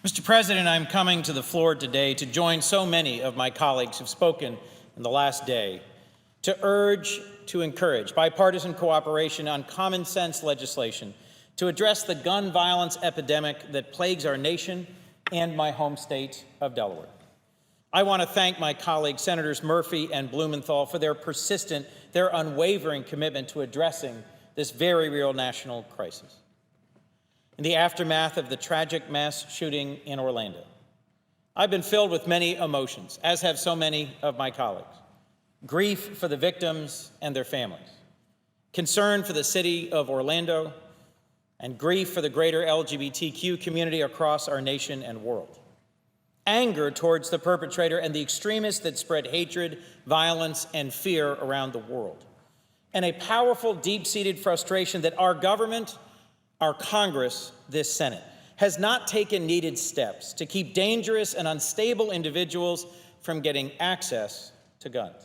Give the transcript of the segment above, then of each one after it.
Mr. President, I'm coming to the floor today to join so many of my colleagues who've spoken in the last day to encourage bipartisan cooperation on common sense legislation to address the gun violence epidemic that plagues our nation and my home state of Delaware. I want to thank my colleagues, Senators Murphy and Blumenthal, for their unwavering commitment to addressing this very real national crisis. In the aftermath of the tragic mass shooting in Orlando, I've been filled with many emotions, as have so many of my colleagues. Grief for the victims and their families, concern for the city of Orlando, and grief for the greater LGBTQ community across our nation and world. Anger towards the perpetrator and the extremists that spread hatred, violence, and fear around the world. And a powerful, deep-seated frustration that our government, our Congress, this Senate, has not taken needed steps to keep dangerous and unstable individuals from getting access to guns.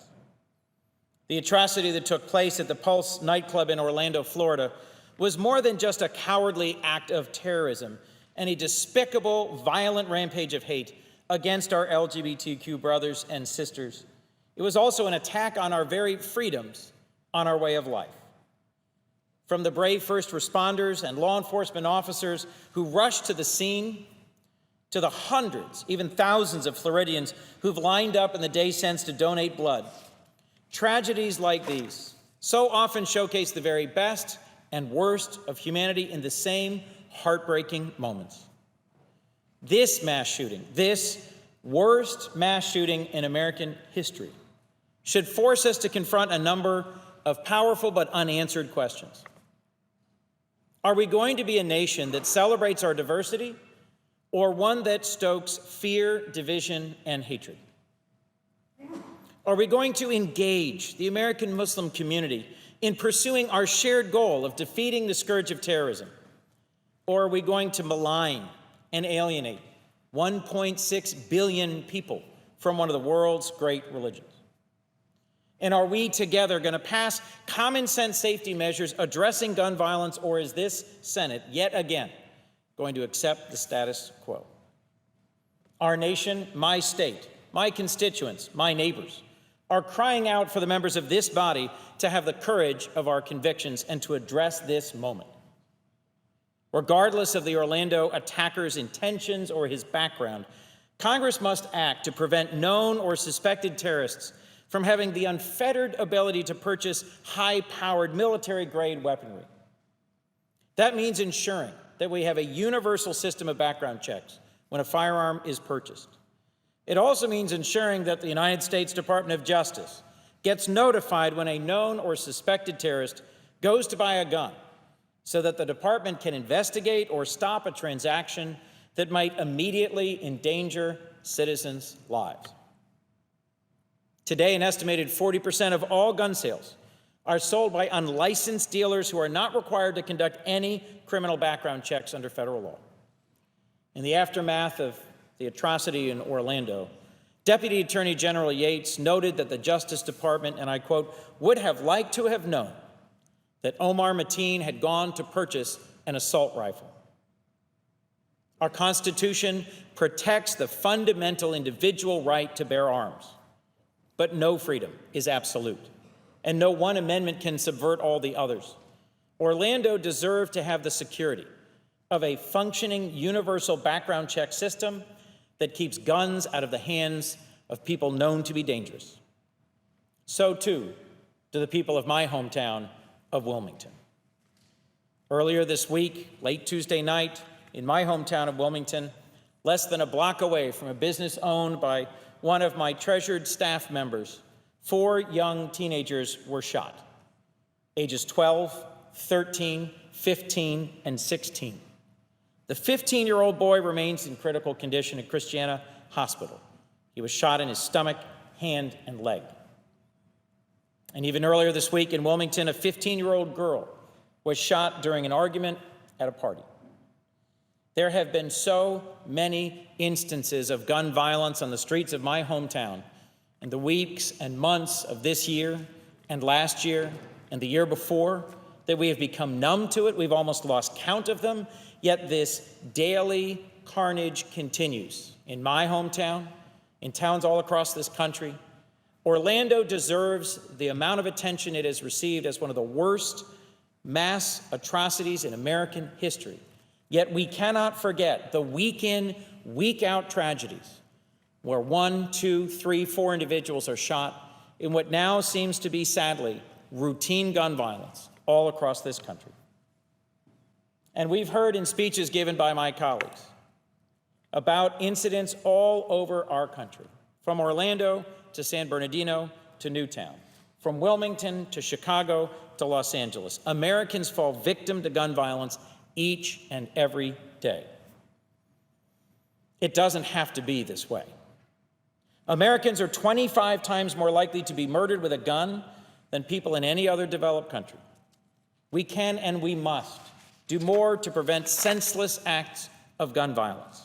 The atrocity that took place at the Pulse nightclub in Orlando, Florida, was more than just a cowardly act of terrorism and a despicable, violent rampage of hate against our LGBTQ brothers and sisters. It was also an attack on our very freedoms, on our way of life. From the brave first responders and law enforcement officers who rushed to the scene, to the hundreds, even thousands of Floridians who've lined up in the days since to donate blood. Tragedies like these so often showcase the very best and worst of humanity in the same heartbreaking moments. This mass shooting, this worst mass shooting in American history, should force us to confront a number of powerful but unanswered questions. Are we going to be a nation that celebrates our diversity, or one that stokes fear, division, and hatred? Are we going to engage the American Muslim community in pursuing our shared goal of defeating the scourge of terrorism? Or are we going to malign and alienate 1.6 billion people from one of the world's great religions? And are we together going to pass common sense safety measures addressing gun violence, or is this Senate yet again going to accept the status quo? Our nation, my state, my constituents, my neighbors are crying out for the members of this body to have the courage of our convictions and to address this moment. Regardless of the Orlando attacker's intentions or his background, Congress must act to prevent known or suspected terrorists from having the unfettered ability to purchase high-powered military-grade weaponry. That means ensuring that we have a universal system of background checks when a firearm is purchased. It also means ensuring that the United States Department of Justice gets notified when a known or suspected terrorist goes to buy a gun, so that the department can investigate or stop a transaction that might immediately endanger citizens' lives. Today, an estimated 40% of all gun sales are sold by unlicensed dealers who are not required to conduct any criminal background checks under federal law. In the aftermath of the atrocity in Orlando, Deputy Attorney General Yates noted that the Justice Department, and I quote, would have liked to have known that Omar Mateen had gone to purchase an assault rifle. Our Constitution protects the fundamental individual right to bear arms, but no freedom is absolute, and no one amendment can subvert all the others. Orlando deserved to have the security of a functioning universal background check system that keeps guns out of the hands of people known to be dangerous. So too do the people of my hometown of Wilmington. Earlier this week, late Tuesday night, in my hometown of Wilmington, less than a block away from a business owned by one of my treasured staff members, 4 young teenagers were shot, ages 12, 13, 15, and 16. The 15-year-old boy remains in critical condition at Christiana Hospital. He was shot in his stomach, hand, and leg. And even earlier this week in Wilmington, a 15-year-old girl was shot during an argument at a party. There have been so many instances of gun violence on the streets of my hometown in the weeks and months of this year and last year and the year before that we have become numb to it. We've almost lost count of them. Yet this daily carnage continues in my hometown, in towns all across this country. Orlando deserves the amount of attention it has received as one of the worst mass atrocities in American history. Yet we cannot forget the week-in, week-out tragedies where 1, 2, 3, 4 individuals are shot in what now seems to be, sadly, routine gun violence all across this country. And we've heard in speeches given by my colleagues about incidents all over our country, from Orlando to San Bernardino to Newtown, from Wilmington to Chicago to Los Angeles. Americans fall victim to gun violence each and every day. It doesn't have to be this way. Americans are 25 times more likely to be murdered with a gun than people in any other developed country. We can and we must do more to prevent senseless acts of gun violence.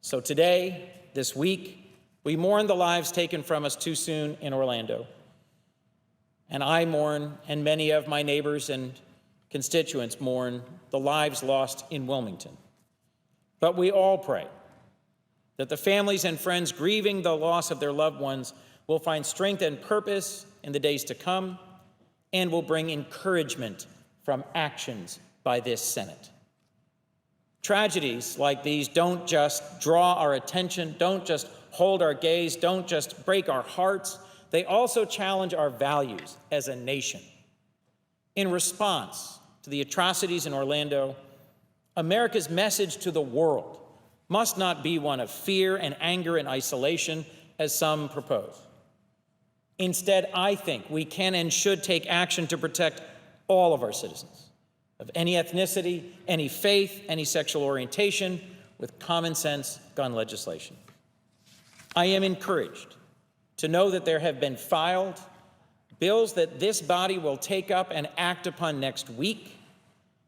So today, this week, we mourn the lives taken from us too soon in Orlando. And I mourn, and many of my neighbors and constituents mourn, the lives lost in Wilmington. But we all pray that the families and friends grieving the loss of their loved ones will find strength and purpose in the days to come and will bring encouragement from actions by this Senate. Tragedies like these don't just draw our attention, don't just hold our gaze, don't just break our hearts. They also challenge our values as a nation. In response to the atrocities in Orlando, America's message to the world must not be one of fear and anger and isolation, as some propose. Instead, I think we can and should take action to protect all of our citizens, of any ethnicity, any faith, any sexual orientation, with common sense gun legislation. I am encouraged to know that there have been filed bills that this body will take up and act upon next week,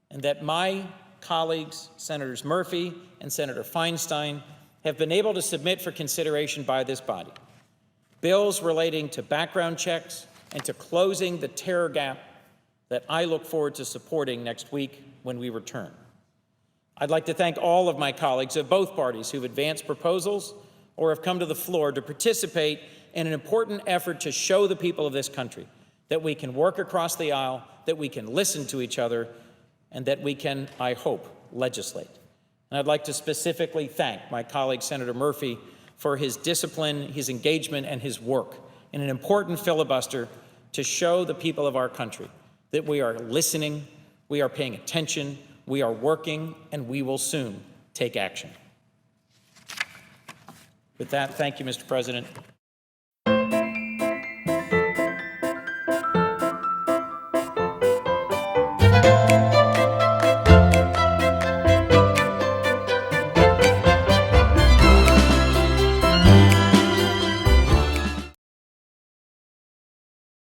and that my colleagues, Senators Murphy and Senator Feinstein, have been able to submit for consideration by this body. Bills relating to background checks and to closing the terror gap that I look forward to supporting next week when we return. I'd like to thank all of my colleagues of both parties who've advanced proposals or have come to the floor to participate in an important effort to show the people of this country that we can work across the aisle, that we can listen to each other, and that we can, I hope, legislate. And I'd like to specifically thank my colleague, Senator Murphy, for his discipline, his engagement, and his work in an important filibuster to show the people of our country that we are listening, we are paying attention, we are working, and we will soon take action. With that, thank you, Mr. President.